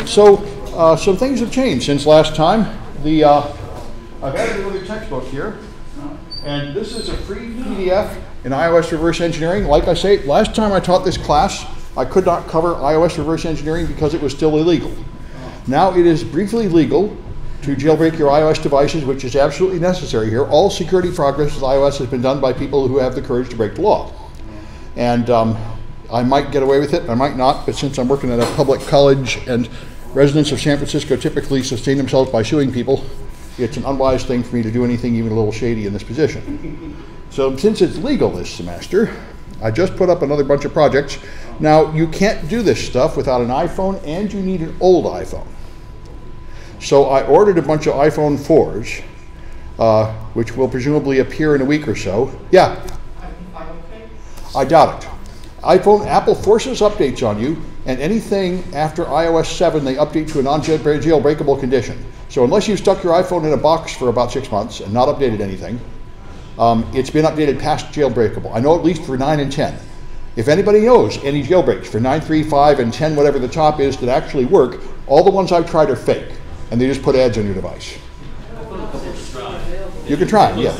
So some things have changed since last time. I've added another textbook here, and this is a free PDF in iOS reverse engineering. Like I say, last time I taught this class, I could not cover iOS reverse engineering because it was still illegal. Now it is briefly legal to jailbreak your iOS devices, which is absolutely necessary here. All security progress with iOS has been done by people who have the courage to break the law. And I might get away with it, I might not, but since I'm working at a public college and residents of San Francisco typically sustain themselves by suing people, it's an unwise thing for me to do anything even a little shady in this position. So since it's legal this semester, I just put up another bunch of projects. Now, you can't do this stuff without an iPhone, and you need an old iPhone. So I ordered a bunch of iPhone 4s, which will presumably appear in a week or so. Yeah? I doubt it. Apple forces updates on you, and anything after iOS 7, they update to a non-jailbreakable condition. So unless you've stuck your iPhone in a box for about 6 months and not updated anything, it's been updated past jailbreakable. I know at least for 9 and 10. If anybody knows any jailbreaks for 9, 3, 5, and 10, whatever the top is, that actually work, all the ones I've tried are fake, and they just put ads on your device. You can try, yeah.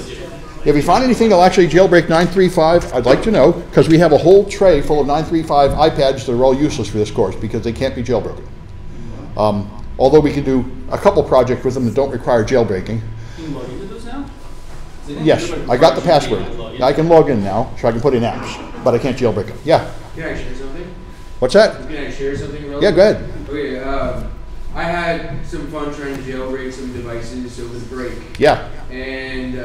If you find anything that'll actually jailbreak 9.3.5, I'd like to know, because we have a whole tray full of 9.3.5 iPads that are all useless for this course because they can't be jailbroken. Although we can do a couple projects with them that don't require jailbreaking. Can you log into those now? Yes, I got the password. I can log in now, so I can put in apps, but I can't jailbreak them. Yeah? Can I share something? What's that? Can I share something real Yeah, go ahead. Okay, I had some fun trying to jailbreak some devices over the break. Yeah. And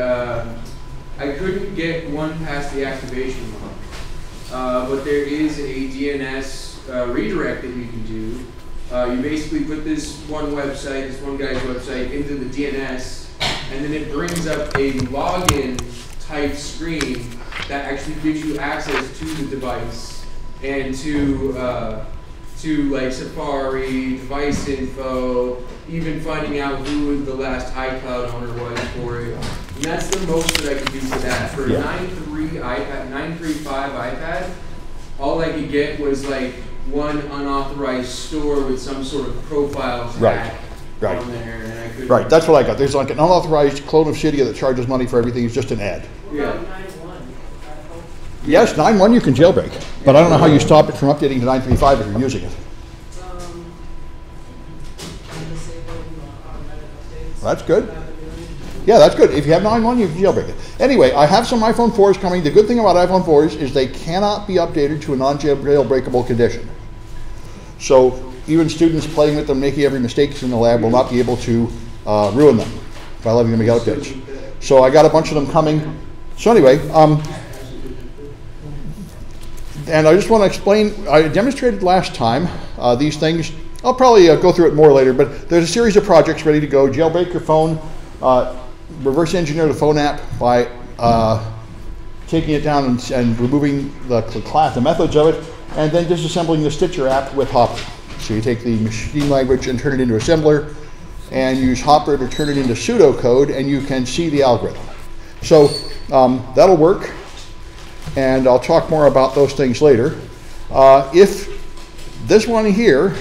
I couldn't get one past the activation log. But there is a DNS redirect that you can do. You basically put this one website, this one guy's website, into the DNS, and then it brings up a login type screen that actually gives you access to the device and to like Safari, device info, even finding out who the last iCloud owner was for it. And that's the most that I could do for that. For a 9.3.5 iPad, all I could get was like one unauthorized store with some sort of profile tag on there, and I couldn't. Right, that's what I got. There's like an unauthorized clone of Cydia that charges money for everything. It's just an ad. Yeah. Yes, 9.1 you can jailbreak, but I don't know how you stop it from updating to 9.3.5 if you're using it. That's good. Yeah, that's good. If you have 9.1, you can jailbreak it. Anyway, I have some iPhone 4s coming. The good thing about iPhone 4s is they cannot be updated to a non-jailbreakable condition. So even students playing with them, making every mistake in the lab, will not be able to ruin them by letting them make updates. So I got a bunch of them coming. So anyway, and I just want to explain, I demonstrated last time these things. I'll probably go through it more later, but there's a series of projects ready to go. Jailbreak your phone, reverse engineer the phone app by taking it down and removing the methods of it, and then disassembling the Stitcher app with Hopper. So you take the machine language and turn it into assembler, and use Hopper to turn it into pseudocode, and you can see the algorithm. So that'll work, and I'll talk more about those things later. If this one here,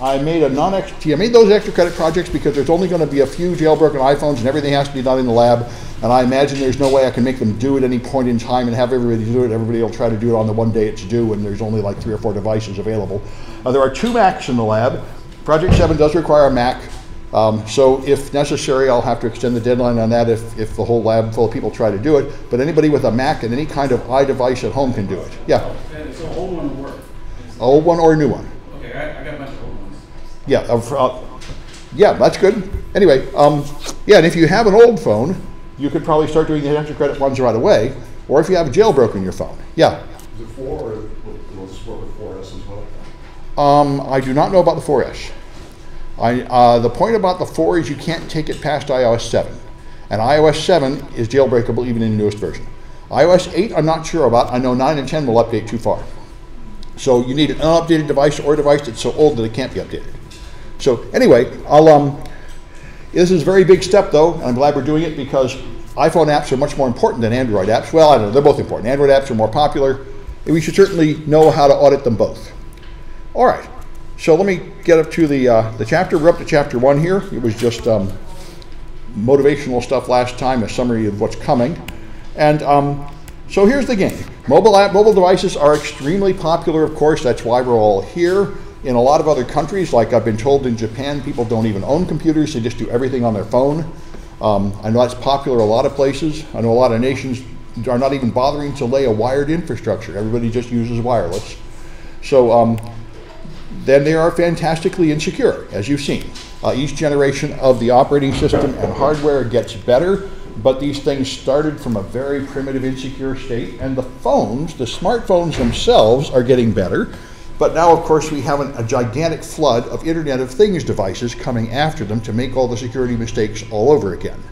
I made those extra credit projects because there's only going to be a few jailbroken iPhones and everything has to be done in the lab, and I imagine there's no way I can make them do it any point in time and have everybody do it. Everybody will try to do it on the one day it's due, and there's only like 3 or 4 devices available. There are 2 Macs in the lab. Project 7 does require a Mac, so if necessary, I'll have to extend the deadline on that if the whole lab full of people try to do it, but anybody with a Mac and any kind of iDevice at home can do it. Yeah? And so old one will work? An old one or a new one. Okay, I got a bunch of old ones. Yeah, yeah, that's good. Anyway, yeah, and if you have an old phone, you could probably start doing the extra credit ones right away, or if you have a jailbroken your phone. Yeah? Is it 4 or will it support with 4S as well? I do not know about the 4S. The point about the 4 is you can't take it past iOS 7. And iOS 7 is jailbreakable even in the newest version. iOS 8 I'm not sure about. I know 9 and 10 will update too far. So you need an unupdated device or a device that's so old that it can't be updated. So anyway, this is a very big step though, and I'm glad we're doing it because iPhone apps are much more important than Android apps. Well, I don't know, they're both important. Android apps are more popular, and we should certainly know how to audit them both. All right, So let me get up to the chapter. We're up to chapter 1 here. It was just motivational stuff last time, a summary of what's coming. And so here's the game. Mobile devices are extremely popular, of course. That's why we're all here. In a lot of other countries, like I've been told in Japan, people don't even own computers. They just do everything on their phone. I know that's popular a lot of places. I know a lot of nations are not even bothering to lay a wired infrastructure. Everybody just uses wireless. So then they are fantastically insecure, as you've seen. Each generation of the operating system and hardware gets better, but these things started from a very primitive, insecure state, and the phones, the smartphones themselves, are getting better. But now, of course, we have a gigantic flood of Internet of Things devices coming after them to make all the security mistakes all over again.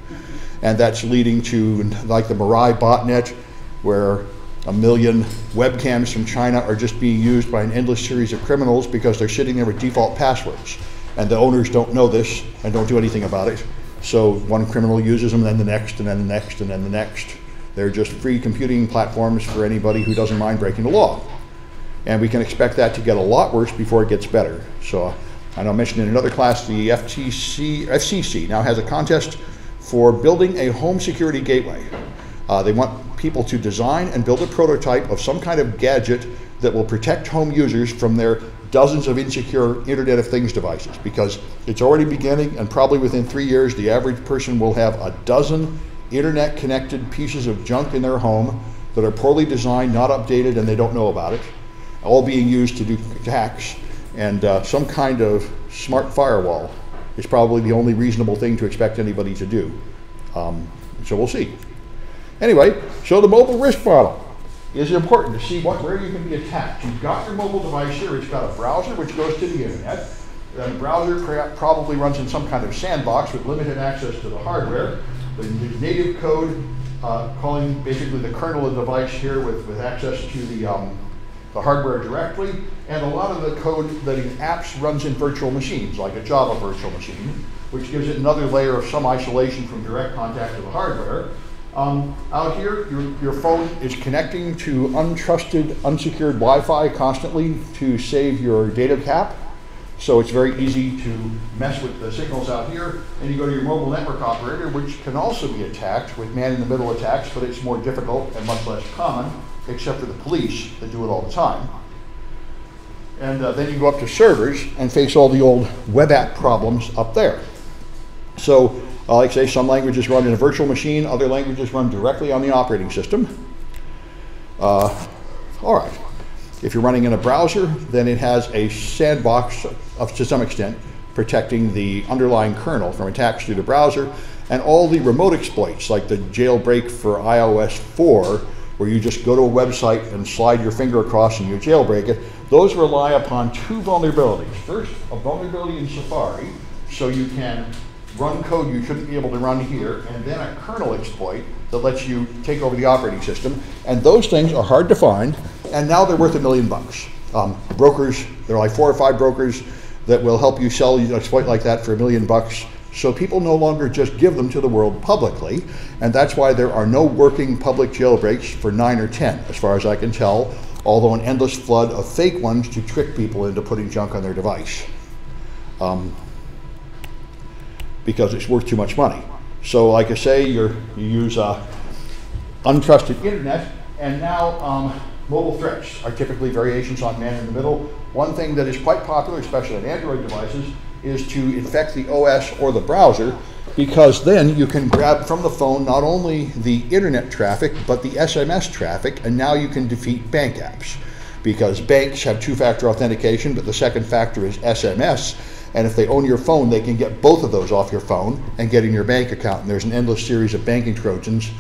And that's leading to, like the Mirai botnet, where 1 million webcams from China are just being used by an endless series of criminals because they're sitting there with default passwords. And the owners don't know this and don't do anything about it. So one criminal uses them, then the next, and then the next, and then the next. They're just free computing platforms for anybody who doesn't mind breaking the law. And we can expect that to get a lot worse before it gets better. So I know I mentioned in another class, the FCC now has a contest for building a home security gateway. They want people to design and build a prototype of some kind of gadget that will protect home users from their dozens of insecure Internet of Things devices, because it's already beginning, and probably within 3 years, the average person will have a dozen internet-connected pieces of junk in their home that are poorly designed, not updated, and they don't know about it, all being used to do attacks. And some kind of smart firewall is probably the only reasonable thing to expect anybody to do. So we'll see. Anyway, so the mobile risk model is important to see where you can be attacked. You've got your mobile device here. It's got a browser which goes to the internet. The browser probably runs in some kind of sandbox with limited access to the hardware. The native code calling basically the kernel of the device here with access to the hardware directly, and a lot of the code that in apps runs in virtual machines, like a Java virtual machine, which gives it another layer of some isolation from direct contact to the hardware. Out here, your phone is connecting to untrusted, unsecured Wi-Fi constantly to save your data cap. So it's very easy to mess with the signals out here. And you go to your mobile network operator, which can also be attacked with man-in-the-middle attacks, but it's more difficult and much less common, except for the police that do it all the time. And then you go up to servers and face all the old web app problems up there. So, like I say, some languages run in a virtual machine, other languages run directly on the operating system. All right. If you're running in a browser, then it has a sandbox to some extent, protecting the underlying kernel from attacks through the browser, and all the remote exploits, like the jailbreak for iOS 4, where you just go to a website and slide your finger across and you jailbreak it. Those rely upon two vulnerabilities. First, a vulnerability in Safari, so you can run code you shouldn't be able to run here, and then a kernel exploit that lets you take over the operating system. And those things are hard to find, and now they're worth $1 million. Brokers, there are like 4 or 5 brokers that will help you sell an exploit like that for $1 million. So people no longer just give them to the world publicly, and that's why there are no working public jailbreaks for 9 or 10, as far as I can tell, although an endless flood of fake ones to trick people into putting junk on their device. Because it's worth too much money. So like I say, you use untrusted internet, and now mobile threats are typically variations on man-in-the-middle. One thing that is quite popular, especially on Android devices, is to infect the OS or the browser, because then you can grab from the phone not only the internet traffic, but the SMS traffic, and now you can defeat bank apps. Because banks have two-factor authentication, but the second factor is SMS, and if they own your phone, they can get both of those off your phone and get in your bank account. And there's an endless series of banking Trojans,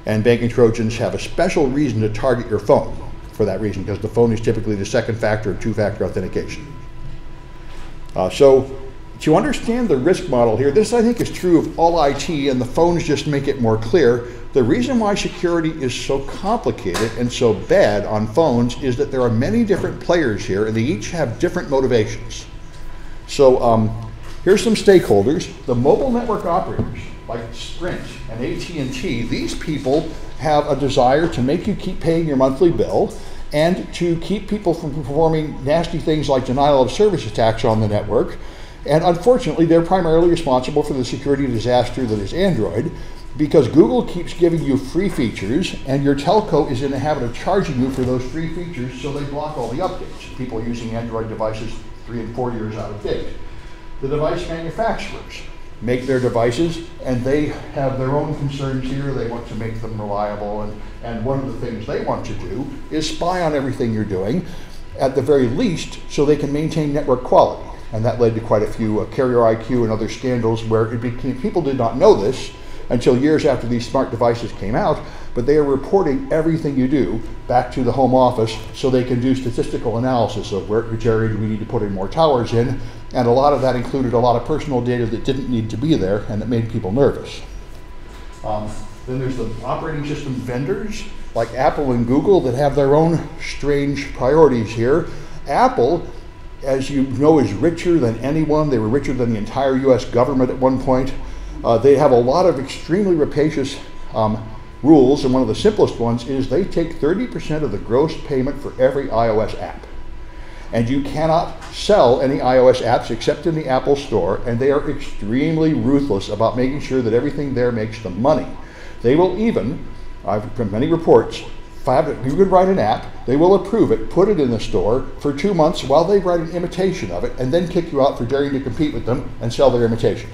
and banking Trojans have a special reason to target your phone for that reason, because the phone is typically the second factor of two-factor authentication. So to understand the risk model here, this I think is true of all IT, and the phones just make it more clear. The reason why security is so complicated and so bad on phones is that there are many different players here, and they each have different motivations. So here's some stakeholders. The mobile network operators, like Sprint and AT&T, these people have a desire to make you keep paying your monthly bill, and to keep people from performing nasty things like denial of service attacks on the network. And unfortunately, they're primarily responsible for the security disaster that is Android, because Google keeps giving you free features, and your telco is in the habit of charging you for those free features, so they block all the updates. People are using Android devices 3 and 4 years out of date. The device manufacturers make their devices, and they have their own concerns here. They want to make them reliable, and one of the things they want to do is spy on everything you're doing, at the very least, so they can maintain network quality. And that led to quite a few carrier IQ and other scandals where it became, people did not know this until years after these smart devices came out, but they are reporting everything you do back to the home office so they can do statistical analysis of which area do we need to put in more towers in, and a lot of that included a lot of personal data that didn't need to be there and that made people nervous. Then there's the operating system vendors like Apple and Google that have their own strange priorities here. Apple, as you know, is richer than anyone. They were richer than the entire US government at one point. They have a lot of extremely rapacious rules, and one of the simplest ones is they take 30% of the gross payment for every iOS app. And you cannot sell any iOS apps except in the Apple Store, and they are extremely ruthless about making sure that everything there makes them money. They will even, I've from many reports, you could write an app, they will approve it, put it in the store for 2 months while they write an imitation of it, and then kick you out for daring to compete with them and sell their imitation.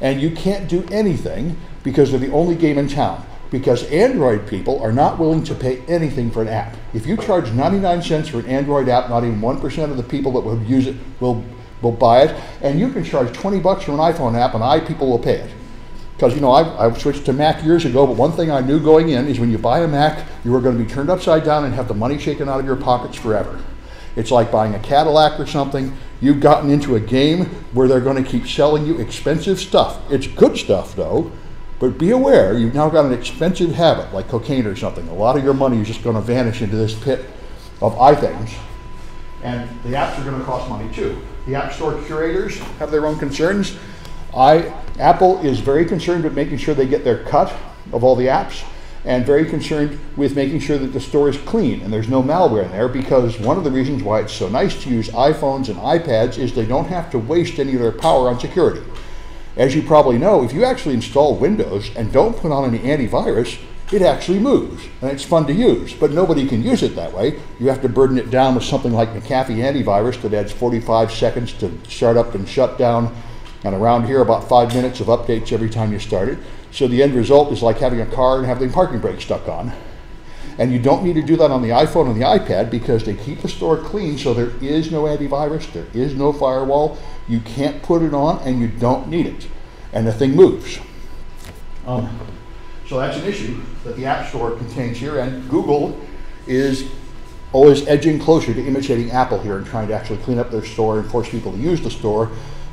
And you can't do anything because they're the only game in town. Because Android people are not willing to pay anything for an app. If you charge 99 cents for an Android app, not even 1% of the people that would use it will buy it. And you can charge 20 bucks for an iPhone app and people will pay it. Because, you know, I switched to Mac years ago, but one thing I knew going in is when you buy a Mac, you are going to be turned upside down and have the money shaken out of your pockets forever. It's like buying a Cadillac or something. You've gotten into a game where they're going to keep selling you expensive stuff. It's good stuff, though, but be aware, you've now got an expensive habit, like cocaine or something. A lot of your money is just going to vanish into this pit of iThings, and the apps are going to cost money, too. The App Store curators have their own concerns. Apple is very concerned with making sure they get their cut of all the apps, and very concerned with making sure that the store is clean and there's no malware in there, because one of the reasons why it's so nice to use iPhones and iPads is they don't have to waste any of their power on security. As you probably know, if you actually install Windows and don't put on any antivirus, it actually moves, and it's fun to use, but nobody can use it that way. You have to burden it down with something like McAfee antivirus that adds 45 seconds to start up and shut down, and around here about 5 minutes of updates every time you start it. So the end result is like having a car and having parking brakes stuck on. And you don't need to do that on the iPhone and the iPad because they keep the store clean, so there is no antivirus, there is no firewall, you can't put it on, and you don't need it. And the thing moves. So that's an issue that the App Store contains here, and Google is always edging closer to imitating Apple here and trying to actually clean up their store and force people to use the store.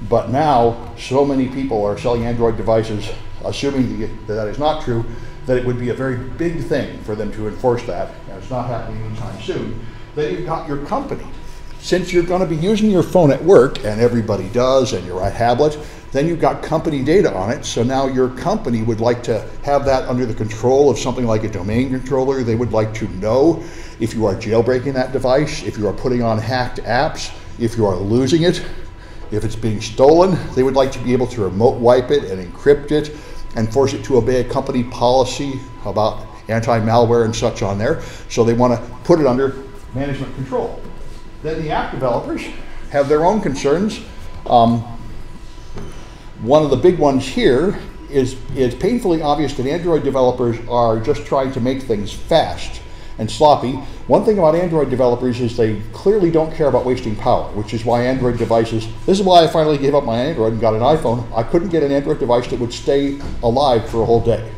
But now, so many people are selling Android devices, assuming that is not true, that it would be a very big thing for them to enforce that, and it's not happening anytime soon. Then you've got your company. Since you're going to be using your phone at work, and everybody does, and your tablet, then you've got company data on it, so now your company would like to have that under the control of something like a domain controller. They would like to know if you are jailbreaking that device, if you are putting on hacked apps, if you are losing it, if it's being stolen. They would like to be able to remote wipe it and encrypt it and force it to obey a company policy about anti-malware and such on there. So they want to put it under management control. Then the app developers have their own concerns. One of the big ones here is it's painfully obvious that Android developers are just trying to make things fast and sloppy. One thing about Android developers is they clearly don't care about wasting power, which is why Android devices, this is why I finally gave up my Android and got an iPhone. I couldn't get an Android device that would stay alive for a whole day.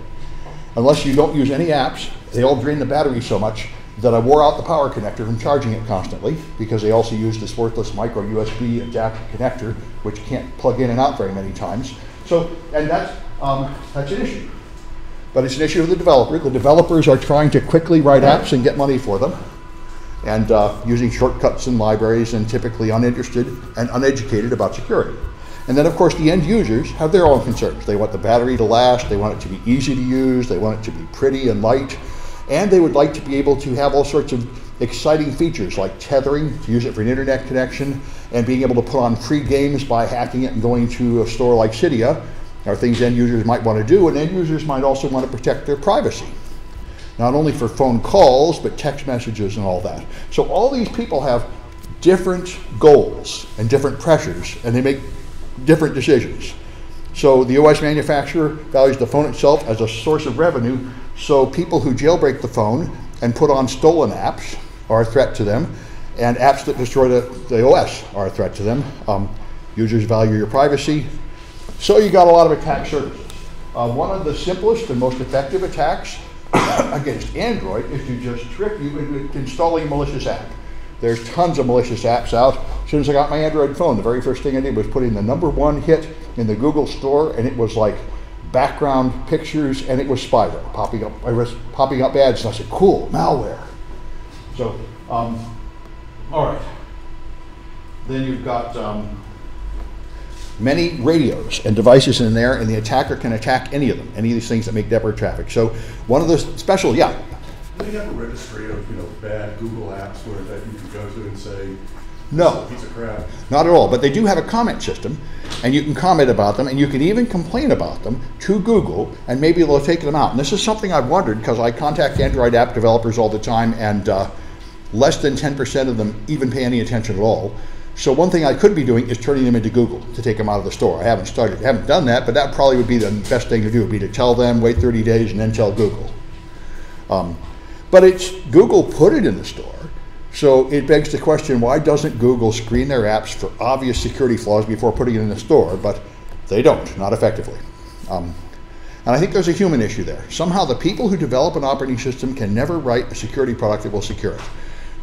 Unless you don't use any apps, they all drain the battery so much that I wore out the power connector from charging it constantly, because they also use this worthless micro USB adapter connector, which can't plug in and out very many times. So, and that's an issue. But it's an issue of the developer. The developers are trying to quickly write apps and get money for them, and using shortcuts and libraries, and typically uninterested and uneducated about security. And then, of course, the end users have their own concerns. They want the battery to last, they want it to be easy to use, they want it to be pretty and light, and they would like to be able to have all sorts of exciting features like tethering to use it for an internet connection, and being able to put on free games by hacking it and going to a store like Cydia are things end users might want to do, and end users might also want to protect their privacy. Not only for phone calls, but text messages and all that. So all these people have different goals and different pressures, and they make different decisions. So the OS manufacturer values the phone itself as a source of revenue, so people who jailbreak the phone and put on stolen apps are a threat to them, and apps that destroy the OS are a threat to them. Users value your privacy. So you got a lot of attack surfaces. One of the simplest and most effective attacks against Android is to just trick you into installing a malicious app. There's tons of malicious apps out. As soon as I got my Android phone, the very first thing I did was put in the #1 hit in the Google store, and it was like background pictures, and it was spyware popping up. I was popping up ads, and I said, "Cool, malware." So, all right. Then you've got many radios and devices in there, and the attacker can attack any of them, any of these things that make network traffic. So one of the special, yeah. Do they have a registry of bad Google apps where that you can go to and say, No, piece of crap? not at all. But they do have a comment system, and you can comment about them, and you can even complain about them to Google, and maybe they'll take them out. And this is something I've wondered, because I contact Android app developers all the time, and less than 10% of them even pay any attention at all. So one thing I could be doing is turning them into Google to take them out of the store. I haven't done that, but that probably would be the best thing to do, would be to tell them, wait 30 days, and then tell Google. But it's Google put it in the store, so it begs the question, why doesn't Google screen their apps for obvious security flaws before putting it in the store? But they don't, not effectively. And I think there's a human issue there. Somehow the people who develop an operating system can never write a security product that will secure it,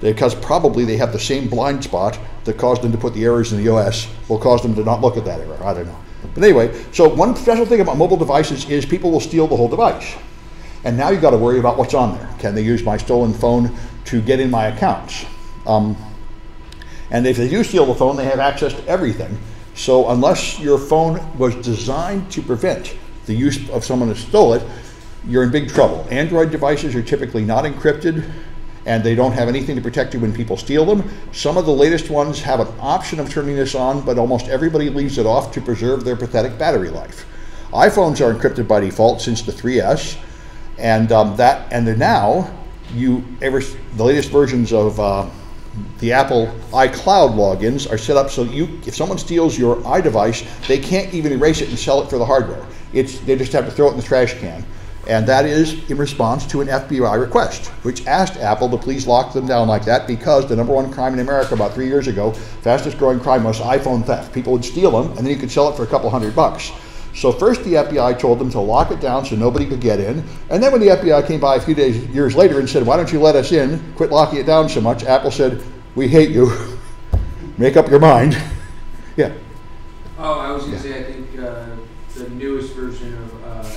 because probably they have the same blind spot that caused them to put the errors in the OS will cause them to not look at that error. I don't know. But anyway, so one special thing about mobile devices is people will steal the whole device. And now you've got to worry about what's on there. Can they use my stolen phone to get in my accounts? And if they do steal the phone, they have access to everything. So unless your phone was designed to prevent the use of someone who stole it, you're in big trouble. Android devices are typically not encrypted, and they don't have anything to protect you when people steal them. Some of the latest ones have an option of turning this on, but almost everybody leaves it off to preserve their pathetic battery life. iPhones are encrypted by default since the 3S, and they're now, the latest versions of the Apple iCloud logins are set up so that if someone steals your iDevice, they can't even erase it and sell it for the hardware. They just have to throw it in the trash can. And that is in response to an FBI request, which asked Apple to please lock them down like that, because the #1 crime in America about 3 years ago, fastest growing crime, was iPhone theft. People would steal them, and then you could sell it for a couple $100. So first the FBI told them to lock it down so nobody could get in, and then when the FBI came by a few years later and said, "Why don't you let us in, quit locking it down so much," Apple said, "We hate you, make up your mind." Yeah. Oh, I was going to say, I think the newest version of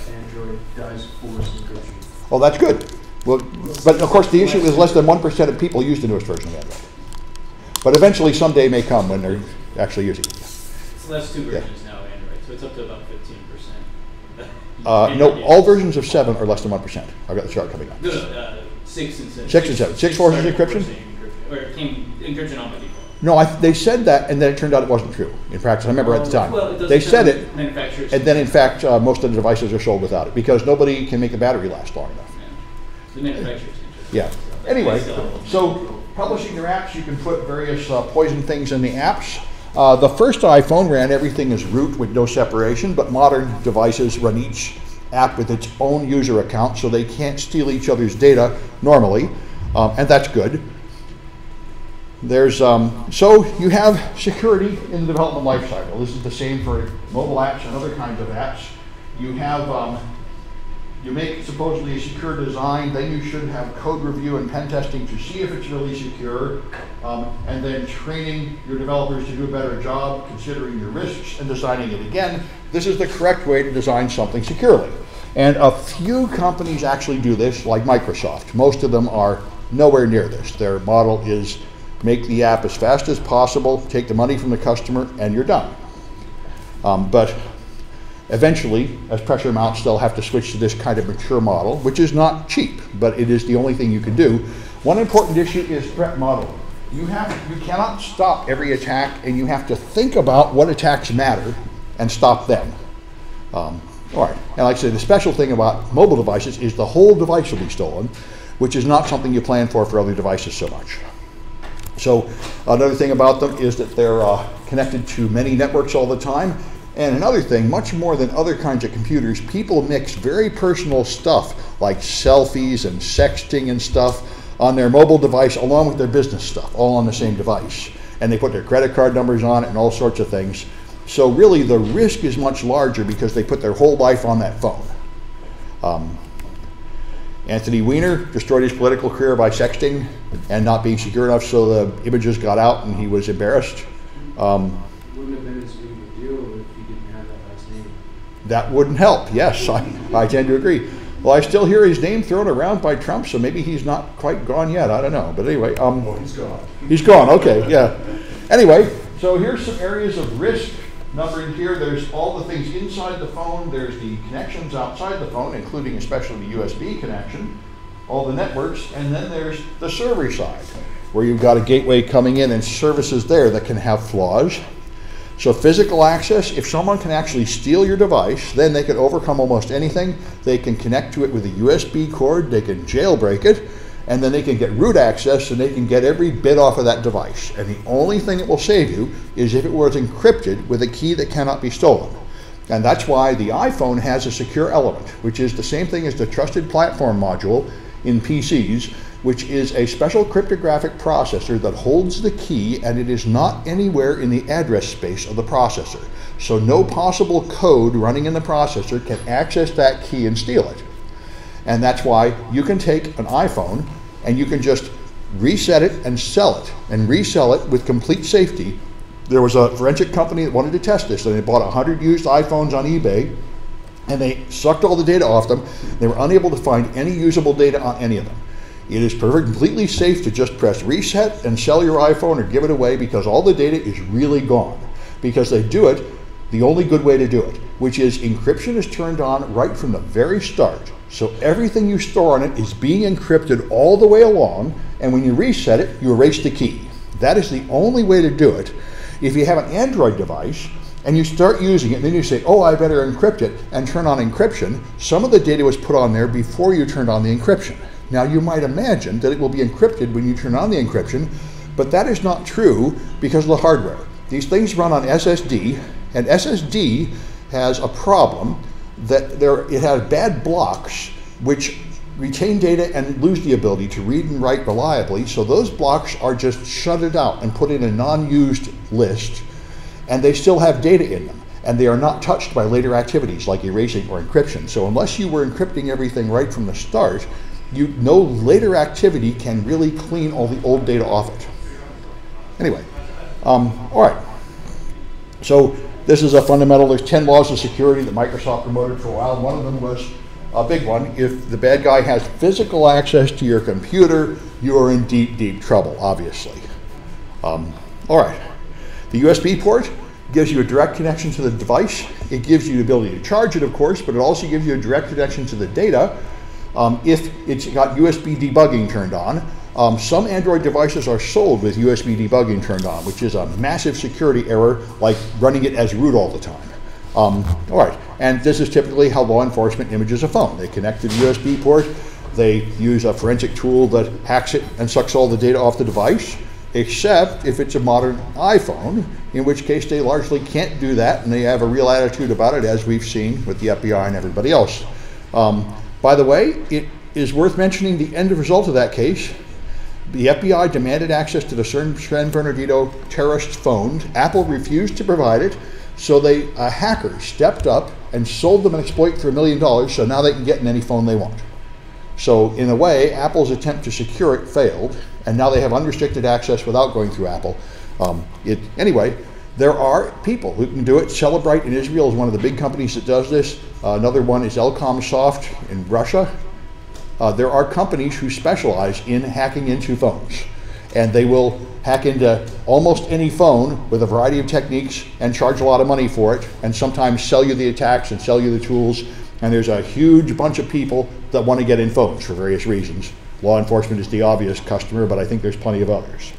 Android does force encryption. Oh, that's good. Well, but of course the issue is less than 1% of people use the newest version of Android. But eventually someday may come when they're actually using it. So that's 2 versions now of Android, so it's up to about 15%. No, all versions of 7 are less than 1%. I've got the chart coming up. No, 6 and 7. 6 and 7. 6 forces encryption? Or it came encryption on by default. No, they said that, and then it turned out it wasn't true. In practice, I remember at the time. Well, They said it, manufacturers, and then in fact, most of the devices are sold without it, because nobody can make the battery last long enough. the manufacturers. Yeah. Anyway, so publishing their apps, you can put various poison things in the apps. The first iPhone ran everything as root with no separation, but modern devices run each app with its own user account, so they can't steal each other's data normally, and that's good. There's so you have security in the development lifecycle. This is the same for mobile apps and other kinds of apps. You have you make supposedly a secure design, then you should have code review and pen testing to see if it's really secure, and then training your developers to do a better job, considering your risks and designing it again. This is the correct way to design something securely. And a few companies actually do this, like Microsoft. Most of them are nowhere near this. Their model is make the app as fast as possible, take the money from the customer, and you're done. But eventually, as pressure mounts, they'll have to switch to this kind of mature model, which is not cheap, but it is the only thing you can do. One important issue is threat modeling. You cannot stop every attack, and you have to think about what attacks matter and stop them. All right, and like I said, the special thing about mobile devices is the whole device will be stolen, which is not something you plan for other devices so much. So another thing about them is that they're connected to many networks all the time. And another thing, much more than other kinds of computers, people mix very personal stuff like selfies and sexting and stuff on their mobile device along with their business stuff, all on the same device. And they put their credit card numbers on it and all sorts of things. So really the risk is much larger because they put their whole life on that phone. Anthony Weiner destroyed his political career by sexting and not being secure enough, so the images got out and he was embarrassed. Wouldn't have been as big of a deal if he didn't have that last name. That wouldn't help, yes, I tend to agree. Well, I still hear his name thrown around by Trump, so maybe he's not quite gone yet, I don't know. But anyway. Oh, he's gone. He's gone, okay, yeah. Anyway, so here's some areas of risk numbered here. There's all the things inside the phone. There's the connections outside the phone, including especially the USB connection, all the networks, and then there's the server side, where you've got a gateway coming in and services there that can have flaws. So physical access, if someone can actually steal your device, then they can overcome almost anything. They can connect to it with a USB cord, they can jailbreak it, and then they can get root access and they can get every bit off of that device. And the only thing it will save you is if it was encrypted with a key that cannot be stolen. And that's why the iPhone has a secure element, which is the same thing as the trusted platform module in PCs, which is a special cryptographic processor that holds the key, and it is not anywhere in the address space of the processor. So no possible code running in the processor can access that key and steal it. And that's why you can take an iPhone and you can just reset it and sell it, and resell it with complete safety. There was a forensic company that wanted to test this, and they bought 100 used iPhones on eBay, and they sucked all the data off them. They were unable to find any usable data on any of them. It is completely safe to just press reset and sell your iPhone or give it away, because all the data is really gone. Because they do it the only good way to do it, which is encryption is turned on right from the very start. So everything you store on it is being encrypted all the way along, and when you reset it, you erase the key. That is the only way to do it. If you have an Android device and you start using it, and then you say, oh, I better encrypt it, and turn on encryption, some of the data was put on there before you turned on the encryption. Now you might imagine that it will be encrypted when you turn on the encryption, but that is not true because of the hardware. These things run on SSD, and SSD has a problem that it has bad blocks which retain data and lose the ability to read and write reliably, so those blocks are just shutted out and put in a non-used list, and they still have data in them, and they are not touched by later activities like erasing or encryption. So unless you were encrypting everything right from the start, no later activity can really clean all the old data off it. Anyway, all right. So this is a fundamental. There's 10 laws of security that Microsoft promoted for a while. One of them was a big one. If the bad guy has physical access to your computer, you are in deep, deep trouble, obviously. All right. The USB port gives you a direct connection to the device. It gives you the ability to charge it, of course, but it also gives you a direct connection to the data. If it's got USB debugging turned on. Some Android devices are sold with USB debugging turned on, which is a massive security error, like running it as root all the time. All right, and this is typically how law enforcement images a phone. They connect to the USB port, they use a forensic tool that hacks it and sucks all the data off the device, except if it's a modern iPhone, in which case they largely can't do that, and they have a real attitude about it, as we've seen with the FBI and everybody else. By the way, it is worth mentioning the end result of that case. The FBI demanded access to the San Bernardino terrorist phones. Apple refused to provide it, so a hacker stepped up and sold them an exploit for $1 million, so now they can get in any phone they want. So in a way, Apple's attempt to secure it failed, and now they have unrestricted access without going through Apple. Anyway, there are people who can do it. Celebrite in Israel is one of the big companies that does this. Another one is Elcomsoft in Russia. There are companies who specialize in hacking into phones, and they will hack into almost any phone with a variety of techniques and charge a lot of money for it, and sometimes sell you the attacks and sell you the tools. And there's a huge bunch of people that want to get in phones for various reasons. Law enforcement is the obvious customer, but I think there's plenty of others.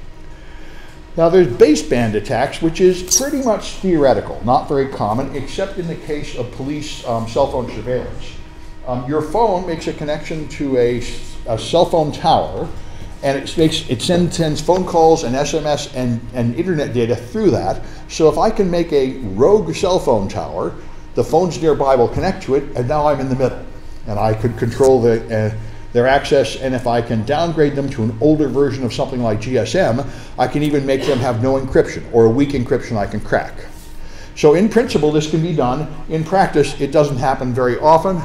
Now there's baseband attacks, which is pretty much theoretical, not very common, except in the case of police cell phone surveillance. Your phone makes a connection to a cell phone tower, and it sends phone calls and SMS and internet data through that. So if I can make a rogue cell phone tower, the phones nearby will connect to it, and now I'm in the middle. And I could control their access, and if I can downgrade them to an older version of something like GSM, I can even make them have no encryption, or a weak encryption I can crack. So in principle, this can be done. In practice, it doesn't happen very often,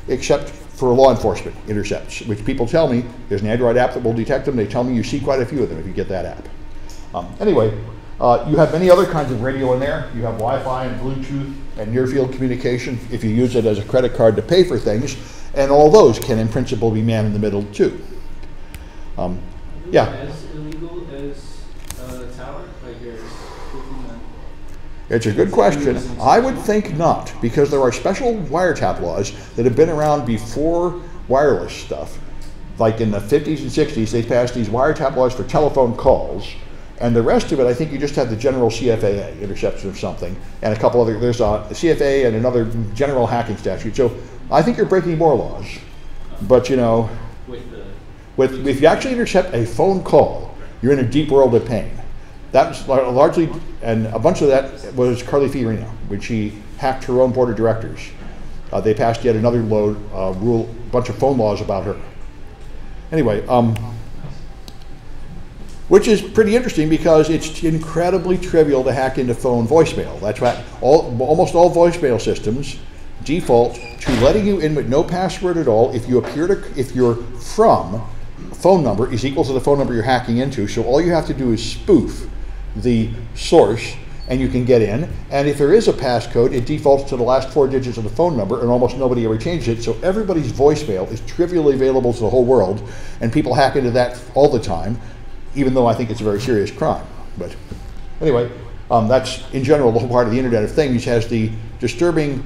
except for law enforcement intercepts, which people tell me, there's an Android app that will detect them. They tell me you see quite a few of them if you get that app. Anyway, you have many other kinds of radio in there. You have Wi-Fi and Bluetooth and near-field communication if you use it as a credit card to pay for things, and all those can in principle be man in the middle too. Yeah. As illegal as the tower? Like It's a good question. I would think not, because there are special wiretap laws that have been around before wireless stuff. Like in the 50s and 60s, they passed these wiretap laws for telephone calls, and the rest of it, I think you just have the general CFAA, interception of something, and a couple other, there's a CFAA and another general hacking statute. So I think you're breaking more laws, but you know, if you actually intercept a phone call, you're in a deep world of pain. That was largely, and a bunch of that was Carly Fiorina, when she hacked her own board of directors. They passed yet another bunch of phone laws about her. Anyway, which is pretty interesting because it's incredibly trivial to hack into phone voicemail. That's why almost all voicemail systems default to letting you in with no password at all if your phone number is equal to the phone number you're hacking into. So all you have to do is spoof the source and you can get in. And if there is a passcode, it defaults to the last 4 digits of the phone number, and almost nobody ever changes it. So everybody's voicemail is trivially available to the whole world, and people hack into that all the time, even though I think it's a very serious crime. But anyway, that's in general the whole part of the Internet of Things has the disturbing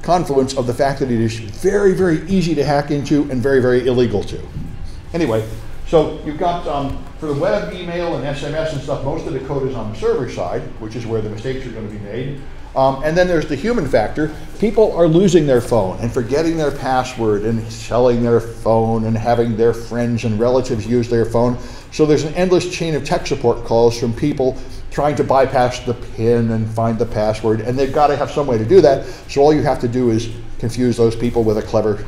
confluence of the fact that it is very, very easy to hack into and very, very illegal to. Anyway, so you've got, for the web, email, and SMS and stuff, most of the code is on the server side, which is where the mistakes are going to be made. And then there's the human factor. People are losing their phone and forgetting their password and selling their phone and having their friends and relatives use their phone. So there's an endless chain of tech support calls from people trying to bypass the PIN and find the password, and they've got to have some way to do that. So all you have to do is confuse those people with a clever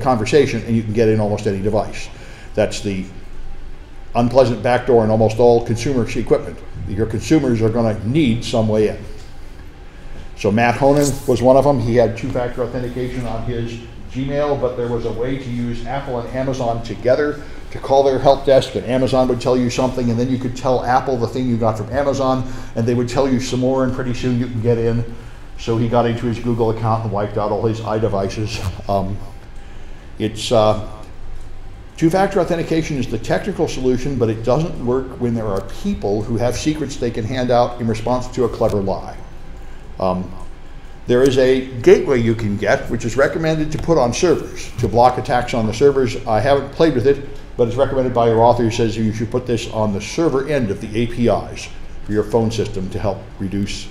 conversation, and you can get in almost any device. That's the unpleasant backdoor in almost all consumer equipment. Your consumers are going to need some way in. So Matt Honan was one of them. He had two-factor authentication on his Gmail, but there was a way to use Apple and Amazon together to call their help desk, and Amazon would tell you something, and then you could tell Apple the thing you got from Amazon, and they would tell you some more, and pretty soon you can get in. So he got into his Google account and wiped out all his iDevices. Two-factor authentication is the technical solution, but it doesn't work when there are people who have secrets they can hand out in response to a clever lie. There is a gateway you can get, which is recommended to put on servers to block attacks on the servers. I haven't played with it, but it's recommended by your author who says you should put this on the server end of the APIs for your phone system to help reduce